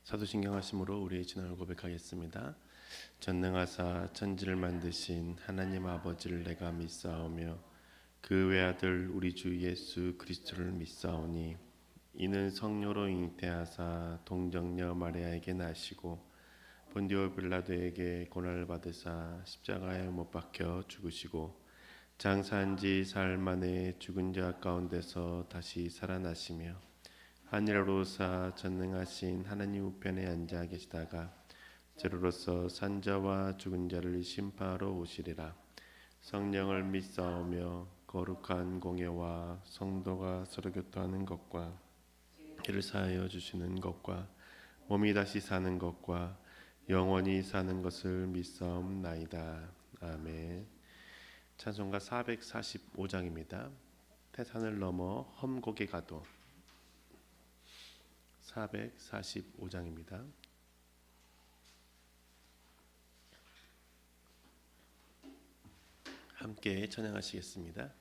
사도신경 하심으로 우리의 진언을 고백하겠습니다. 전능하사 천지를 만드신 하나님 아버지를 내가 믿사오며 그 외아들 우리 주 예수 그리스도를 믿사오니 이는 성령으로 잉태하사 동정녀 마리아에게 나시고 본디오 빌라도에게 고난을 받으사 십자가에 못 박혀 죽으시고 장사한 지 사흘 만에 죽은 자 가운데서 다시 살아나시며 하늘로 오사 전능하신 하나님 우편에 앉아 계시다가 저로서 산자와 죽은 자를 심판하러 오시리라. 성령을 믿사오며 거룩한 공예와 성도가 서로 교통하는 것과 죄를 사하여 주시는 것과 몸이 다시 사는 것과 영원히 사는 것을 믿사옵나이다. 아멘. 찬송가 445장입니다. 태산을 넘어 험곡에 가도 445장입니다. 함께 찬양하시겠습니다.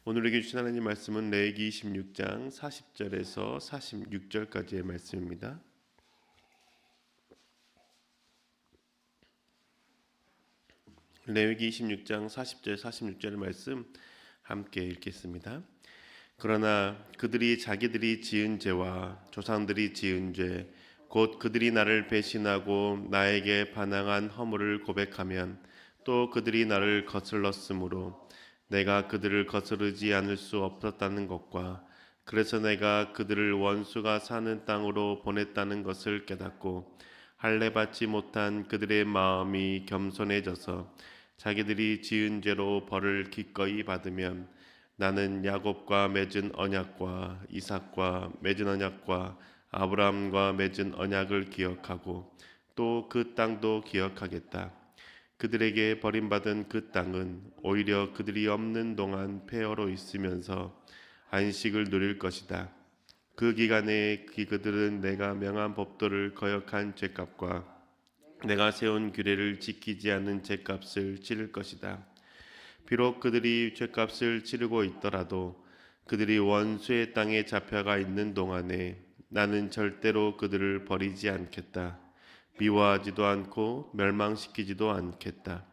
오늘에게 주신 하나님 말씀은 레위기 26장 40절에서 46절까지의 말씀입니다. 레위기 26장 40절 46절의 말씀 함께 읽겠습니다. 그러나 그들이 자기들이 지은 죄와 조상들이 지은 죄 곧 그들이 나를 배신하고 나에게 반항한 허물을 고백하면 또 그들이 나를 거슬렀으므로 내가 그들을 거스르지 않을 수 없었다는 것과 그래서 내가 그들을 원수가 사는 땅으로 보냈다는 것을 깨닫고 할례 받지 못한 그들의 마음이 겸손해져서 자기들이 지은 죄로 벌을 기꺼이 받으면 나는 야곱과 맺은 언약과 이삭과 맺은 언약과 아브라함과 맺은 언약을 기억하고 또 그 땅도 기억하겠다. 그들에게 버림받은 그 땅은 오히려 그들이 없는 동안 폐허로 있으면서 안식을 누릴 것이다. 그 기간에 그들은 내가 명한 법도를 거역한 죄값과 내가 세운 규례를 지키지 않은 죄값을 치를 것이다. 비록 그들이 죄값을 치르고 있더라도 그들이 원수의 땅에 잡혀가 있는 동안에 나는 절대로 그들을 버리지 않겠다. 미워하지도 않고 멸망시키지도 않겠다.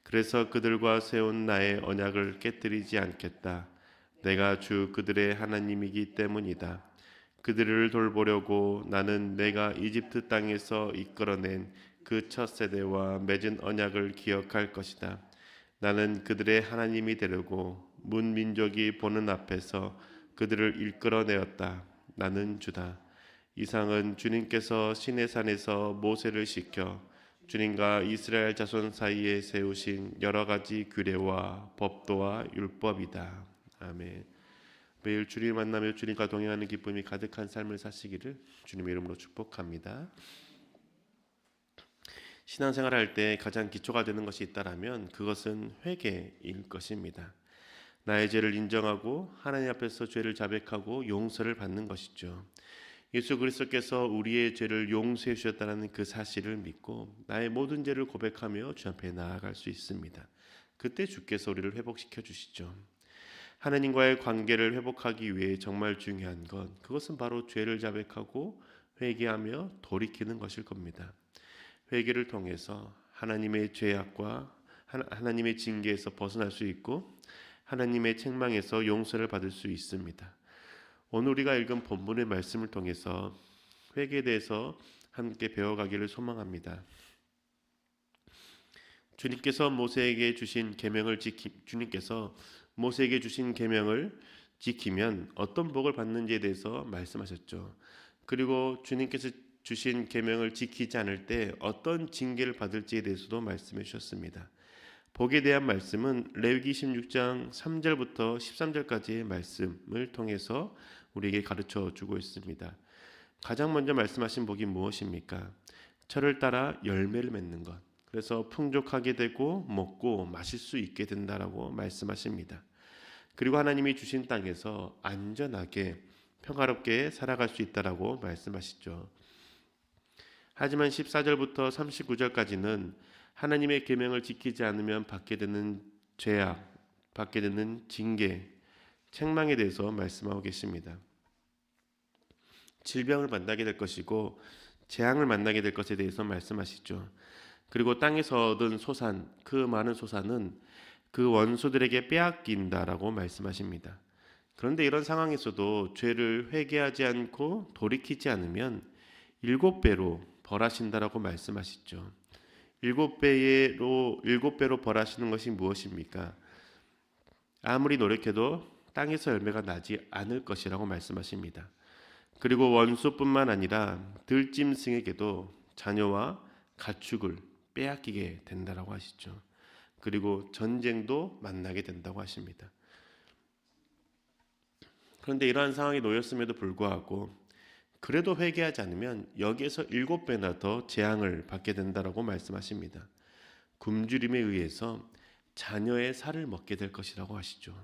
그래서 그들과 세운 나의 언약을 깨뜨리지 않겠다. 내가 주 그들의 하나님이기 때문이다. 그들을 돌보려고 나는 내가 이집트 땅에서 이끌어낸 그 첫 세대와 맺은 언약을 기억할 것이다. 나는 그들의 하나님이 되려고 문 민족이 보는 앞에서 그들을 이끌어내었다. 나는 주다. 이상은 주님께서 시내산에서 모세를 시켜 주님과 이스라엘 자손 사이에 세우신 여러 가지 규례와 법도와 율법이다. 아멘. 매일 주님 만나며 주님과 동행하는 기쁨이 가득한 삶을 사시기를 주님의 이름으로 축복합니다. 신앙생활을 할 때 가장 기초가 되는 것이 있다라면 그것은 회개일 것입니다. 나의 죄를 인정하고 하나님 앞에서 죄를 자백하고 용서를 받는 것이죠. 예수 그리스도께서 우리의 죄를 용서해 주셨다는 그 사실을 믿고 나의 모든 죄를 고백하며 주 앞에 나아갈 수 있습니다. 그때 주께서 우리를 회복시켜 주시죠. 하나님과의 관계를 회복하기 위해 정말 중요한 것, 그것은 바로 죄를 자백하고 회개하며 돌이키는 것일 겁니다. 회개를 통해서 하나님의 죄악과 하나님의 징계에서 벗어날 수 있고 하나님의 책망에서 용서를 받을 수 있습니다. 오늘 우리가 읽은 본문의 말씀을 통해서 회개에 대해서 함께 배워가기를 소망합니다. 주님께서 모세에게 주신 계명을 지키면 어떤 복을 받는지에 대해서 말씀하셨죠. 그리고 주님께서 주신 계명을 지키지 않을 때 어떤 징계를 받을지에 대해서도 말씀해 주셨습니다. 복에 대한 말씀은 레위기 16장 3절부터 13절까지의 말씀을 통해서 우리에게 가르쳐 주고 있습니다. 가장 먼저 말씀하신 복이 무엇입니까? 철을 따라 열매를 맺는 것. 그래서 풍족하게 되고 먹고 마실 수 있게 된다라고 말씀하십니다. 그리고 하나님이 주신 땅에서 안전하게 평화롭게 살아갈 수 있다라고 말씀하시죠. 하지만 14절부터 39절까지는 하나님의 계명을 지키지 않으면 받게 되는 죄악, 받게 되는 징계, 책망에 대해서 말씀하고 계십니다. 질병을 만나게 될 것이고 재앙을 만나게 될 것에 대해서 말씀하시죠. 그리고 땅에서 얻은 소산, 그 많은 소산은 그 원수들에게 빼앗긴다라고 말씀하십니다. 그런데 이런 상황에서도 죄를 회개하지 않고 돌이키지 않으면 7배로 벌하신다라고 말씀하시죠. 7배로 벌하시는 것이 무엇입니까? 아무리 노력해도 땅에서 열매가 나지 않을 것이라고 말씀하십니다. 그리고 원수뿐만 아니라 들짐승에게도 자녀와 가축을 빼앗기게 된다라고 하시죠. 그리고 전쟁도 만나게 된다고 하십니다. 그런데 이러한 상황에 놓였음에도 불구하고 그래도 회개하지 않으면 여기에서 7배나 더 재앙을 받게 된다라고 말씀하십니다. 굶주림에 의해서 자녀의 살을 먹게 될 것이라고 하시죠.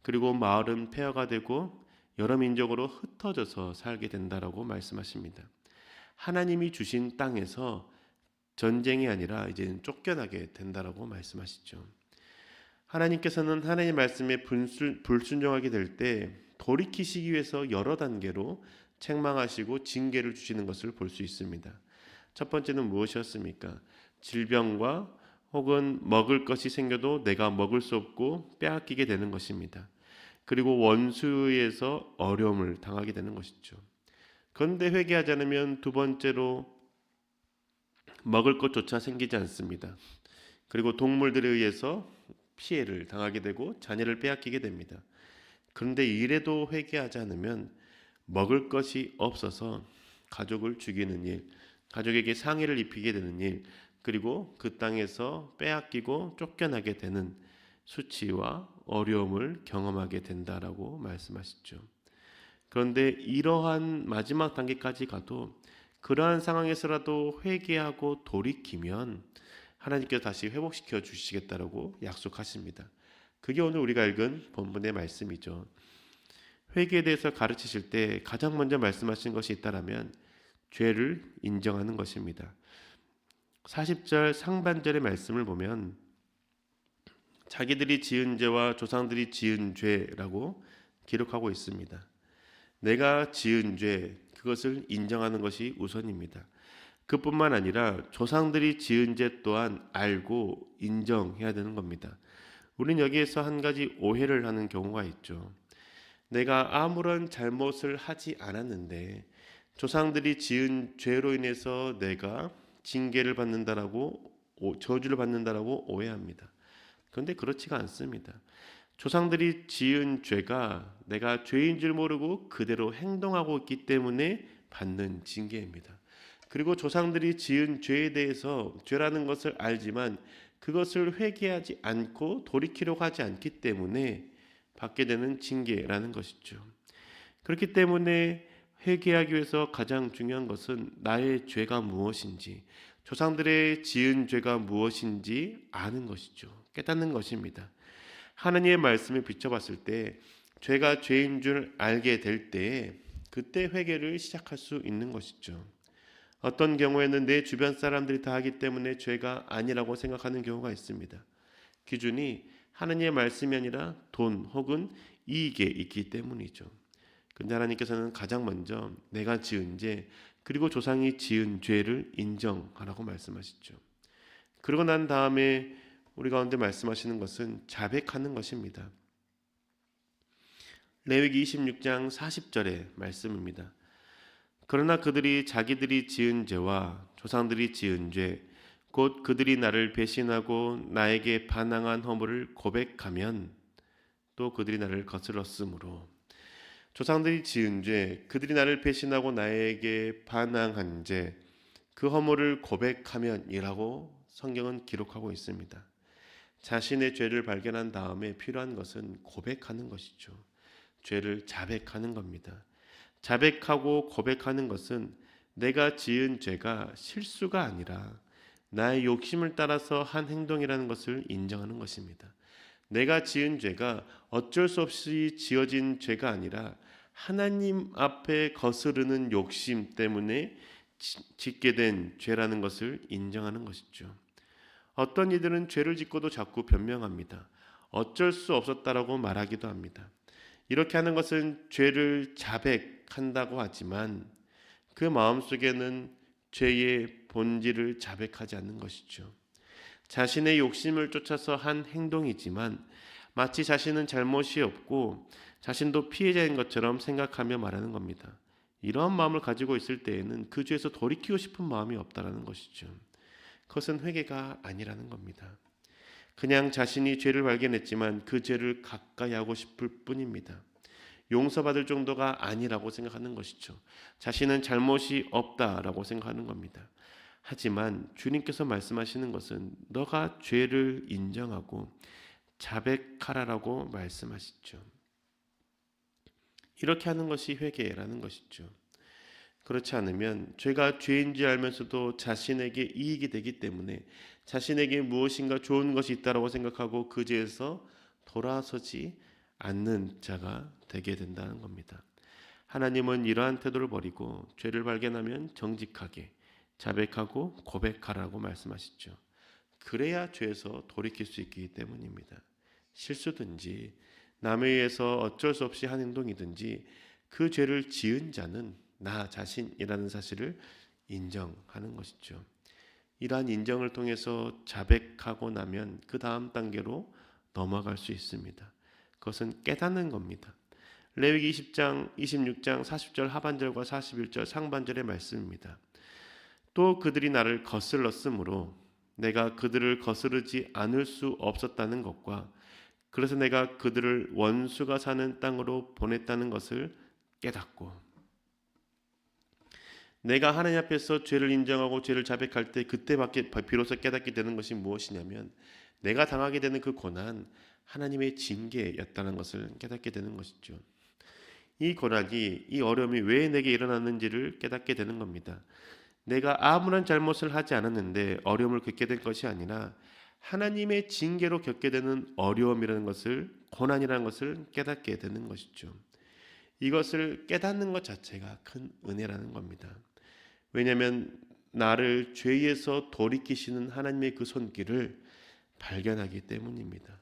그리고 마을은 폐허가 되고 여러 민족으로 흩어져서 살게 된다라고 말씀하십니다. 하나님이 주신 땅에서 전쟁이 아니라 이제는 쫓겨나게 된다라고 말씀하시죠. 하나님께서는 하나님 말씀에 불순종하게 될 때 돌이키시기 위해서 여러 단계로 책망하시고 징계를 주시는 것을 볼 수 있습니다. 첫 번째는 무엇이었습니까? 질병과 혹은 먹을 것이 생겨도 내가 먹을 수 없고 빼앗기게 되는 것입니다. 그리고 원수에서 어려움을 당하게 되는 것이죠. 그런데 회개하지 않으면 두 번째로 먹을 것조차 생기지 않습니다. 그리고 동물들에 의해서 피해를 당하게 되고 자녀를 빼앗기게 됩니다. 그런데 이래도 회개하지 않으면 먹을 것이 없어서 가족을 죽이는 일, 가족에게 상해를 입히게 되는 일, 그리고 그 땅에서 빼앗기고 쫓겨나게 되는 수치와 어려움을 경험하게 된다라고 말씀하시죠. 그런데 이러한 마지막 단계까지 가도 그러한 상황에서라도 회개하고 돌이키면 하나님께서 다시 회복시켜 주시겠다라고 약속하십니다. 그게 오늘 우리가 읽은 본문의 말씀이죠. 회개에 대해서 가르치실 때 가장 먼저 말씀하신 것이 있다라면 죄를 인정하는 것입니다. 40절 상반절의 말씀을 보면 자기들이 지은 죄와 조상들이 지은 죄라고 기록하고 있습니다. 내가 지은 죄, 그것을 인정하는 것이 우선입니다. 그뿐만 아니라 조상들이 지은 죄 또한 알고 인정해야 되는 겁니다. 우리는 여기에서 한 가지 오해를 하는 경우가 있죠. 내가 아무런 잘못을 하지 않았는데 조상들이 지은 죄로 인해서 내가 징계를 받는다라고 저주를 받는다라고 오해합니다. 그런데 그렇지가 않습니다. 조상들이 지은 죄가 내가 죄인 줄 모르고 그대로 행동하고 있기 때문에 받는 징계입니다. 그리고 조상들이 지은 죄에 대해서 죄라는 것을 알지만 그것을 회개하지 않고 돌이키려고 하지 않기 때문에 받게 되는 징계라는 것이죠. 그렇기 때문에 회개하기 위해서 가장 중요한 것은 나의 죄가 무엇인지, 조상들의 지은 죄가 무엇인지 아는 것이죠. 깨닫는 것입니다. 하나님의 말씀을 비춰봤을 때 죄가 죄인 줄 알게 될 때 그때 회개를 시작할 수 있는 것이죠. 어떤 경우에는 내 주변 사람들이 다 하기 때문에 죄가 아니라고 생각하는 경우가 있습니다. 기준이 하나님의 말씀이 아니라 돈 혹은 이익에 있기 때문이죠. 근데 하나님께서는 가장 먼저 내가 지은 죄 그리고 조상이 지은 죄를 인정하라고 말씀하시죠. 그러고 난 다음에 우리 가운데 말씀하시는 것은 자백하는 것입니다. 레위기 26장 40절의 말씀입니다. 그러나 그들이 자기들이 지은 죄와 조상들이 지은 죄, 곧 그들이 나를 배신하고 나에게 반항한 허물을 고백하면 또 그들이 나를 거슬렀으므로 조상들이 지은 죄, 그들이 나를 배신하고 나에게 반항한 죄, 그 허물을 고백하면이라고 성경은 기록하고 있습니다. 자신의 죄를 발견한 다음에 필요한 것은 고백하는 것이죠. 죄를 자백하는 겁니다. 자백하고 고백하는 것은 내가 지은 죄가 실수가 아니라 나의 욕심을 따라서 한 행동이라는 것을 인정하는 것입니다. 내가 지은 죄가 어쩔 수 없이 지어진 죄가 아니라 하나님 앞에 거스르는 욕심 때문에 짓게 된 죄라는 것을 인정하는 것이죠. 어떤 이들은 죄를 짓고도 자꾸 변명합니다. 어쩔 수 없었다라고 말하기도 합니다. 이렇게 하는 것은 죄를 자백한다고 하지만 그 마음속에는 죄의 본질을 자백하지 않는 것이죠. 자신의 욕심을 쫓아서 한 행동이지만 마치 자신은 잘못이 없고 자신도 피해자인 것처럼 생각하며 말하는 겁니다. 이러한 마음을 가지고 있을 때에는 그 죄에서 돌이키고 싶은 마음이 없다라는 것이죠. 그것은 회개가 아니라는 겁니다. 그냥 자신이 죄를 발견했지만 그 죄를 가까이 하고 싶을 뿐입니다. 용서받을 정도가 아니라고 생각하는 것이죠. 자신은 잘못이 없다라고 생각하는 겁니다. 하지만 주님께서 말씀하시는 것은 너가 죄를 인정하고 자백하라라고 말씀하시죠. 이렇게 하는 것이 회개라는 것이죠. 그렇지 않으면 죄가 죄인지 알면서도 자신에게 이익이 되기 때문에 자신에게 무엇인가 좋은 것이 있다고 생각하고 그 죄에서 돌아서지 않는 자가 되게 된다는 겁니다. 하나님은 이러한 태도를 버리고 죄를 발견하면 정직하게 자백하고 고백하라고 말씀하시죠. 그래야 죄에서 돌이킬 수 있기 때문입니다. 실수든지 남에 의해서 어쩔 수 없이 한 행동이든지 그 죄를 지은 자는 나 자신이라는 사실을 인정하는 것이죠. 이러한 인정을 통해서 자백하고 나면 그 다음 단계로 넘어갈 수 있습니다. 그것은 깨닫는 겁니다. 레위기 20장, 26장 40절 하반절과 41절 상반절의 말씀입니다. 또 그들이 나를 거슬렀으므로 내가 그들을 거스르지 않을 수 없었다는 것과 그래서 내가 그들을 원수가 사는 땅으로 보냈다는 것을 깨닫고 내가 하나님 앞에서 죄를 인정하고 죄를 자백할 때 그때밖에 비로소 깨닫게 되는 것이 무엇이냐면 내가 당하게 되는 그 고난 하나님의 징계였다는 것을 깨닫게 되는 것이죠. 이 고난이 이 어려움이 왜 내게 일어났는지를 깨닫게 되는 겁니다. 내가 아무런 잘못을 하지 않았는데 어려움을 겪게 된 것이 아니라 하나님의 징계로 겪게 되는 어려움이라는 것을 고난이라는 것을 깨닫게 되는 것이죠. 이것을 깨닫는 것 자체가 큰 은혜라는 겁니다. 왜냐하면 나를 죄에서 돌이키시는 하나님의 그 손길을 발견하기 때문입니다.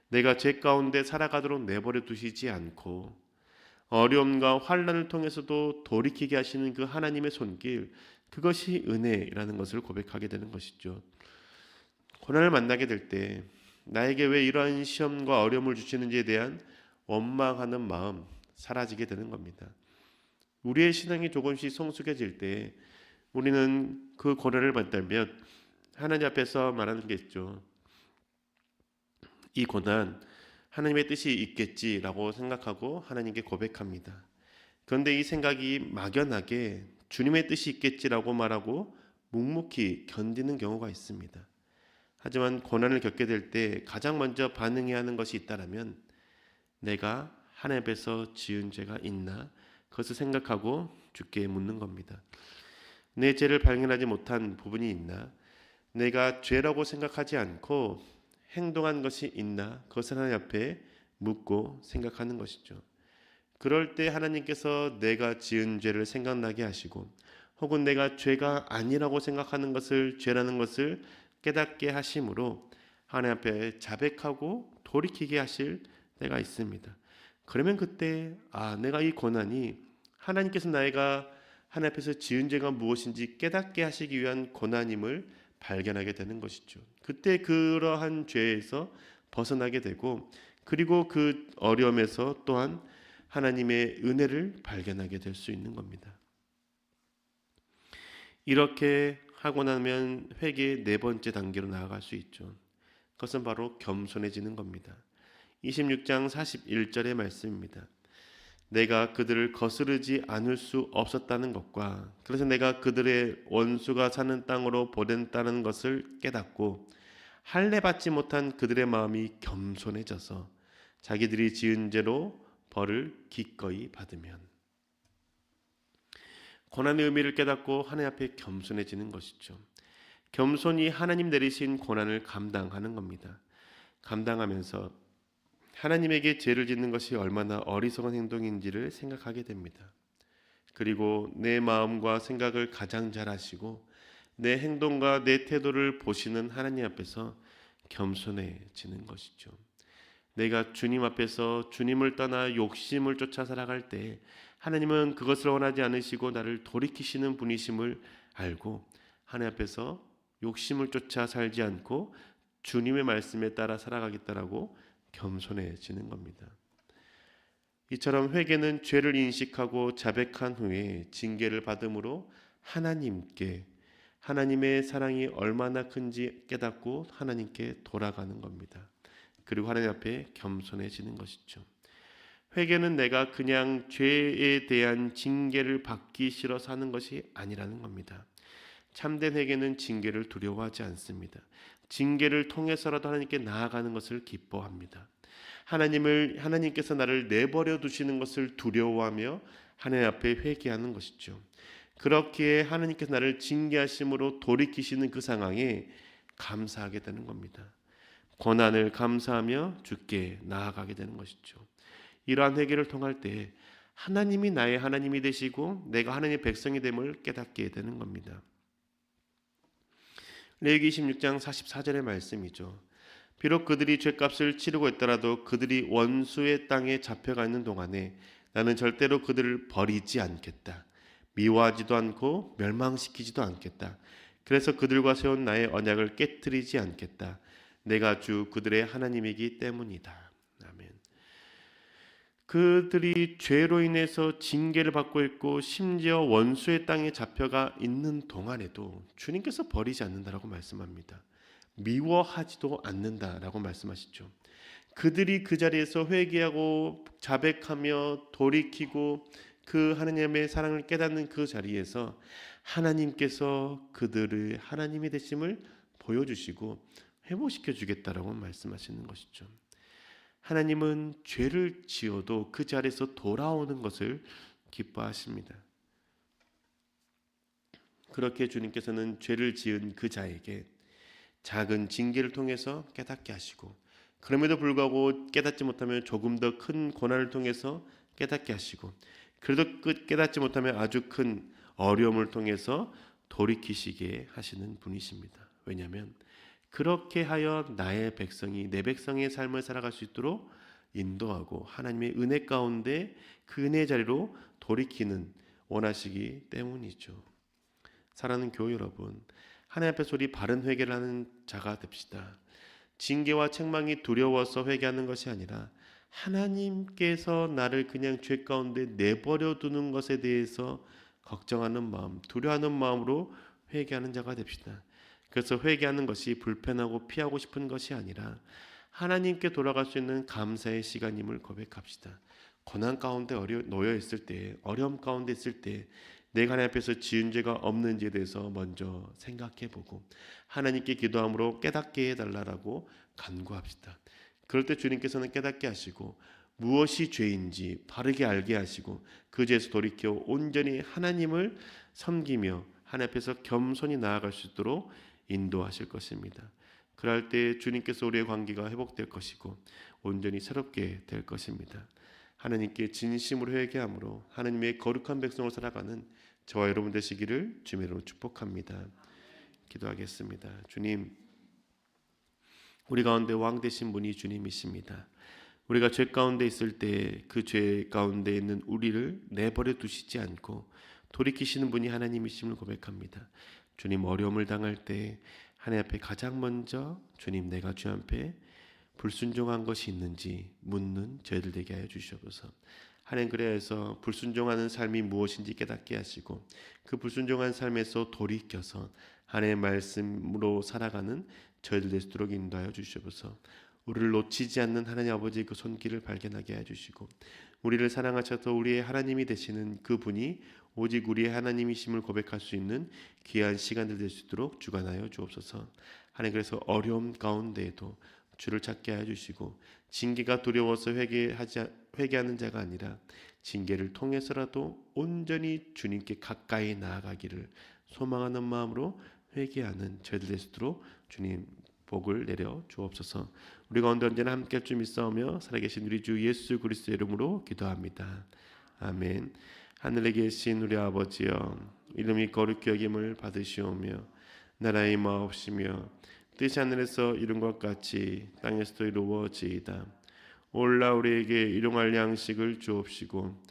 내가 죄 가운데 살아가도록 내버려 두시지 않고 어려움과 환난을 통해서도 돌이키게 하시는 그 하나님의 손길, 그것이 은혜라는 것을 고백하게 되는 것이죠. 고난을 만나게 될 때 나에게 왜 이러한 시험과 어려움을 주시는지에 대한 원망하는 마음 사라지게 되는 겁니다. 우리의 신앙이 조금씩 성숙해질 때 우리는 그 고난을 만나면 하나님 앞에서 말하는 게 있죠. 이 고난 하나님의 뜻이 있겠지라고 생각하고 하나님께 고백합니다. 그런데 이 생각이 막연하게 주님의 뜻이 있겠지라고 말하고 묵묵히 견디는 경우가 있습니다. 하지만 고난을 겪게 될 때 가장 먼저 반응해야 하는 것이 있다면 내가 하나님 앞에서 지은 죄가 있나? 그것을 생각하고 주께 묻는 겁니다. 내 죄를 발견하지 못한 부분이 있나? 내가 죄라고 생각하지 않고 행동한 것이 있나? 그것을 하나님 앞에 묻고 생각하는 것이죠. 그럴 때 하나님께서 내가 지은 죄를 생각나게 하시고 혹은 내가 죄가 아니라고 생각하는 것을 죄라는 것을 깨닫게 하심으로 하나님 앞에 자백하고 돌이키게 하실 때가 있습니다. 그러면 그때 내가 이 고난이 하나님께서 내가 하나님 앞에서 지은 죄가 무엇인지 깨닫게 하시기 위한 고난임을 발견하게 되는 것이죠. 그때 그러한 죄에서 벗어나게 되고 그리고 그 어려움에서 또한 하나님의 은혜를 발견하게 될 수 있는 겁니다. 이렇게 하고 나면 회개의 네 번째 단계로 나아갈 수 있죠. 그것은 바로 겸손해지는 겁니다. 26장 41절의 말씀입니다. 내가 그들을 거스르지 않을 수 없었다는 것과 그래서 내가 그들의 원수가 사는 땅으로 보냈다는 것을 깨닫고 할례 받지 못한 그들의 마음이 겸손해져서 자기들이 지은 죄로 벌을 기꺼이 받으면 고난의 의미를 깨닫고 하나님 앞에 겸손해지는 것이죠. 겸손히 하나님 내리신 고난을 감당하는 겁니다. 감당하면서 하나님에게 죄를 짓는 것이 얼마나 어리석은 행동인지를 생각하게 됩니다. 그리고 내 마음과 생각을 가장 잘 아시고 내 행동과 내 태도를 보시는 하나님 앞에서 겸손해지는 것이죠. 내가 주님 앞에서 주님을 떠나 욕심을 쫓아 살아갈 때 하나님은 그것을 원하지 않으시고 나를 돌이키시는 분이심을 알고 하나님 앞에서 욕심을 쫓아 살지 않고 주님의 말씀에 따라 살아가겠다라고 겸손해지는 겁니다. 이처럼 회개는 죄를 인식하고 자백한 후에 징계를 받음으로 하나님께 하나님의 사랑이 얼마나 큰지 깨닫고 하나님께 돌아가는 겁니다. 그리고 하나님 앞에 겸손해지는 것이죠. 회개는 내가 그냥 죄에 대한 징계를 받기 싫어서 하는 것이 아니라는 겁니다. 참된 회개는 징계를 두려워하지 않습니다. 징계를 통해서라도 하나님께 나아가는 것을 기뻐합니다. 하나님께서 나를 내버려 두시는 것을 두려워하며 하나님 앞에 회개하는 것이죠. 그렇기에 하나님께서 나를 징계하심으로 돌이키시는 그 상황에 감사하게 되는 겁니다. 고난을 감사하며 주께 나아가게 되는 것이죠. 이러한 회개를 통할 때 하나님이 나의 하나님이 되시고 내가 하나님의 백성이 됨을 깨닫게 되는 겁니다. 레위기 26장 44절의 말씀이죠. 비록 그들이 죄값을 치르고 있더라도 그들이 원수의 땅에 잡혀가 있는 동안에 나는 절대로 그들을 버리지 않겠다. 미워하지도 않고 멸망시키지도 않겠다. 그래서 그들과 세운 나의 언약을 깨뜨리지 않겠다. 내가 주 그들의 하나님이기 때문이다. 아멘. 그들이 죄로 인해서 징계를 받고 있고 심지어 원수의 땅에 잡혀가 있는 동안에도 주님께서 버리지 않는다라고 말씀합니다. 미워하지도 않는다라고 말씀하시죠. 그들이 그 자리에서 회개하고 자백하며 돌이키고 그 하나님의 사랑을 깨닫는 그 자리에서 하나님께서 그들의 하나님이 되심을 보여주시고 회복시켜 주겠다라고 말씀하시는 것이죠. 하나님은 죄를 지어도 그 자리에서 돌아오는 것을 기뻐하십니다. 그렇게 주님께서는 죄를 지은 그 자에게 작은 징계를 통해서 깨닫게 하시고 그럼에도 불구하고 깨닫지 못하면 조금 더 큰 고난을 통해서 깨닫게 하시고 그래도 깨닫지 못하면 아주 큰 어려움을 통해서 돌이키시게 하시는 분이십니다. 왜냐하면 그렇게 하여 나의 백성이 내 백성의 삶을 살아갈 수 있도록 인도하고 하나님의 은혜 가운데 그 은혜 자리로 돌이키는 원하시기 때문이죠. 사랑하는 교회 여러분, 하나님 앞에서 우리 바른 회개를 하는 자가 됩시다. 징계와 책망이 두려워서 회개하는 것이 아니라 하나님께서 나를 그냥 죄 가운데 내버려 두는 것에 대해서 걱정하는 마음, 두려워하는 마음으로 회개하는 자가 됩시다. 그래서 회개하는 것이 불편하고 피하고 싶은 것이 아니라 하나님께 돌아갈 수 있는 감사의 시간임을 고백합시다. 고난 가운데 놓여 있을 때, 어려움 가운데 있을 때 내가 하나님 앞에서 지은 죄가 없는지에 대해서 먼저 생각해보고 하나님께 기도함으로 깨닫게 해달라고 간구합시다. 그럴 때 주님께서는 깨닫게 하시고 무엇이 죄인지 바르게 알게 하시고 그 죄에서 돌이켜 온전히 하나님을 섬기며 하나님 앞에서 겸손히 나아갈 수 있도록 인도하실 것입니다. 그럴 때 주님께서 우리의 관계가 회복될 것이고 온전히 새롭게 될 것입니다. 하나님께 진심으로 회개함으로 하나님의 거룩한 백성으로 살아가는 저와 여러분 되시기를 주님의 이름으로 축복합니다. 기도하겠습니다. 주님, 우리 가운데 왕 되신 분이 주님이십니다. 우리가 죄 가운데 있을 때 그 죄 가운데 있는 우리를 내버려 두시지 않고 돌이키시는 분이 하나님이심을 고백합니다. 주님, 어려움을 당할 때 하나님 앞에 가장 먼저 주님, 내가 주 앞에 불순종한 것이 있는지 묻는 저희들 되게 하여 주시옵소서. 하나님, 그래서 불순종하는 삶이 무엇인지 깨닫게 하시고 그 불순종한 삶에서 돌이켜서 하나님의 말씀으로 살아가는 저희들 될 수 있도록 인도하여 주시옵소서. 우리를 놓치지 않는 하나님 아버지의 그 손길을 발견하게 해주시고 우리를 사랑하셔서 우리의 하나님이 되시는 그분이 오직 우리의 하나님이심을 고백할 수 있는 귀한 시간들 될 수 있도록 주관하여 주옵소서. 하나님, 그래서 어려움 가운데에도 주를 찾게 해주시고 징계가 두려워서 회개하는 자가 아니라 징계를 통해서라도 온전히 주님께 가까이 나아가기를 소망하는 마음으로 회개하는 저희들 될 수 있도록 주님 복을 내려 주옵소서. 우리 가운데 언제나 함께 할 줄 믿사오며 살아계신 우리 주 예수 그리스도의 이름으로 기도합니다. 아멘. 하늘에 계신 우리 아버지여, 이름이 거룩히 여김을 받으시오며 나라의 마옵시며 뜻이 하늘에서 이룬 것 같이 땅에서도 이루어지이다. 올라 우리에게 일용할 양식을 주옵시고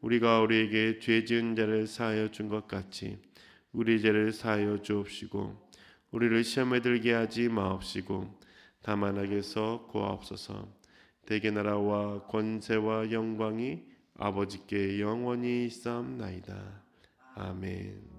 우리가 우리에게 죄 지은 자를 사하여 준 것 같이 우리 죄를 사하여 주옵시고 우리를 시험에 들게 하지 마옵시고 다만 악에서 구하옵소서. 대개 나라와 권세와 영광이 아버지께 영원히 있사옵나이다. 아멘.